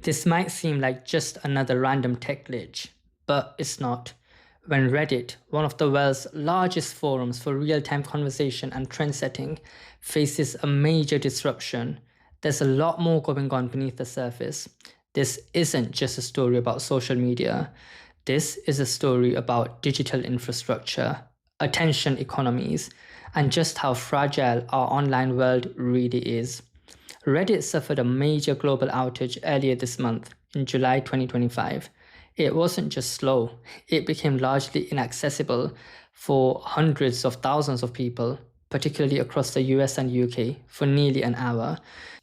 This might seem like just another random tech glitch, but it's not. When Reddit, one of the world's largest forums for real-time conversation and trend setting, faces a major disruption, there's a lot more going on beneath the surface. This isn't just a story about social media. This is a story about digital infrastructure, attention economies, and just how fragile our online world really is. Reddit suffered a major global outage earlier this month, in July 2025. It wasn't just slow, it became largely inaccessible for hundreds of thousands of people, particularly across the US and UK, for nearly an hour.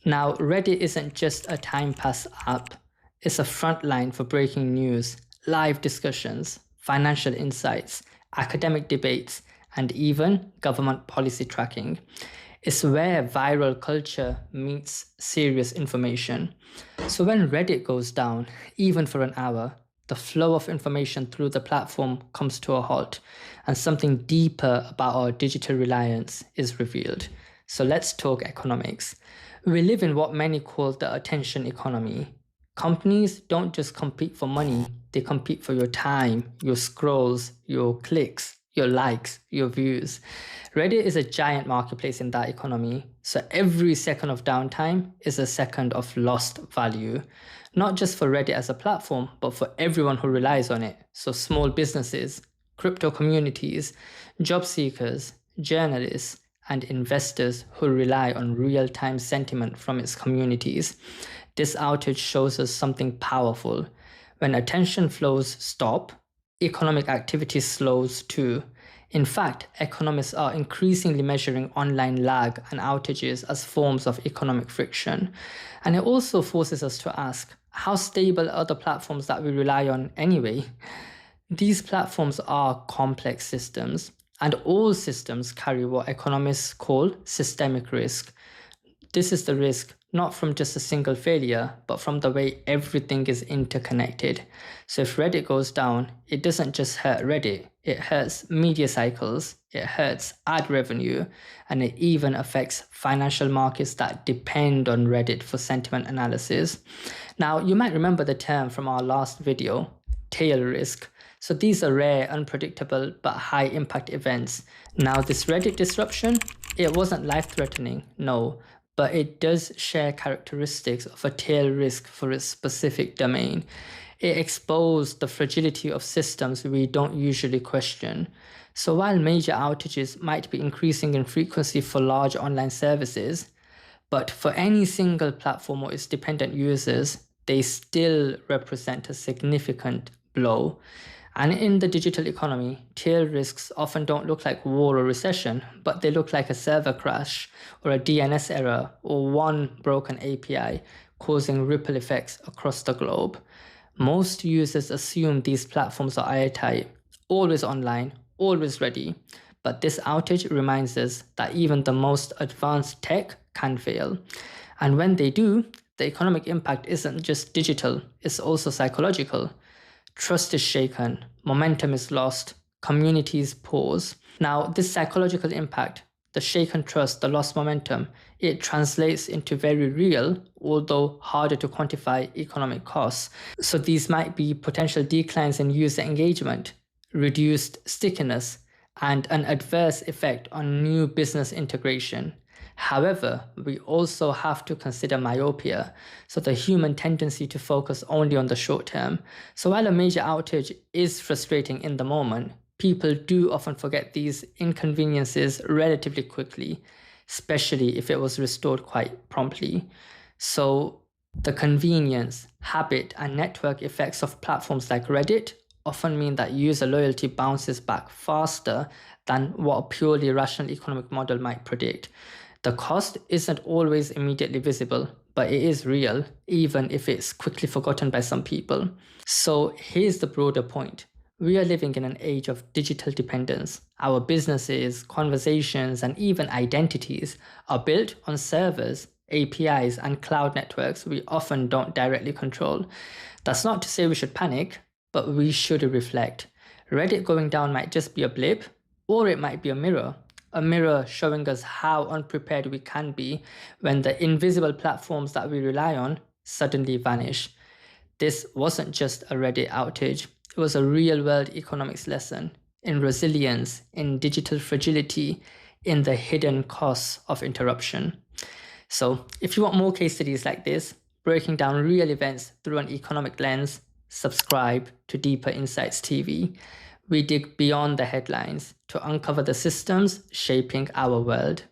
Now, Reddit isn't just a time pass app, it's a frontline for breaking news, live discussions, financial insights, academic debates, and even government policy tracking. It's where viral culture meets serious information. So when Reddit goes down, even for an hour, the flow of information through the platform comes to a halt, and something deeper about our digital reliance is revealed. So let's talk economics. We live in what many call the attention economy. Companies don't just compete for money, they compete for your time, your scrolls, your clicks, your likes, your views. Reddit is a giant marketplace in that economy, so every second of downtime is a second of lost value. Not just for Reddit as a platform, but for everyone who relies on it. So small businesses, crypto communities, job seekers, journalists, and investors who rely on real-time sentiment from its communities. This outage shows us something powerful. When attention flows stop, economic activity slows too. In fact, economists are increasingly measuring online lag and outages as forms of economic friction. And it also forces us to ask, how stable are the platforms that we rely on anyway? These platforms are complex systems, and all systems carry what economists call systemic risk. This is the risk not from just a single failure, but from the way everything is interconnected. So if Reddit goes down, it doesn't just hurt Reddit, it hurts media cycles, it hurts ad revenue, and it even affects financial markets that depend on Reddit for sentiment analysis. Now, you might remember the term from our last video, tail risk. So these are rare, unpredictable, but high impact events. Now, this Reddit disruption, it wasn't life-threatening, no, but it does share characteristics of a tail risk for its specific domain. It exposed the fragility of systems we don't usually question. So while major outages might be increasing in frequency for large online services, but for any single platform or its dependent users, they still represent a significant blow. And in the digital economy, tail risks often don't look like war or recession, but they look like a server crash or a DNS error or one broken API causing ripple effects across the globe. Most users assume these platforms are airtight, always online, always ready. But this outage reminds us that even the most advanced tech can fail. And when they do, the economic impact isn't just digital, it's also psychological. Trust is shaken, momentum is lost, communities pause. Now, this psychological impact, the shaken trust, the lost momentum, it translates into very real, although harder to quantify economic costs. So these might be potential declines in user engagement, reduced stickiness, and an adverse effect on new business integration. However, we also have to consider myopia, so the human tendency to focus only on the short term. So while a major outage is frustrating in the moment, people do often forget these inconveniences relatively quickly, especially if it was restored quite promptly. So the convenience, habit, and network effects of platforms like Reddit often mean that user loyalty bounces back faster than what a purely rational economic model might predict. The cost isn't always immediately visible, but it is real, even if it's quickly forgotten by some people. So here's the broader point. We are living in an age of digital dependence. Our businesses, conversations, and even identities are built on servers, APIs, and cloud networks we often don't directly control. That's not to say we should panic, but we should reflect. Reddit going down might just be a blip, or it might be a mirror showing us how unprepared we can be when the invisible platforms that we rely on suddenly vanish. This wasn't just a Reddit outage, it was a real-world economics lesson in resilience, in digital fragility, in the hidden costs of interruption. So if you want more case studies like this, breaking down real events through an economic lens, subscribe to Deeper Insights TV. We dig beyond the headlines to uncover the systems shaping our world.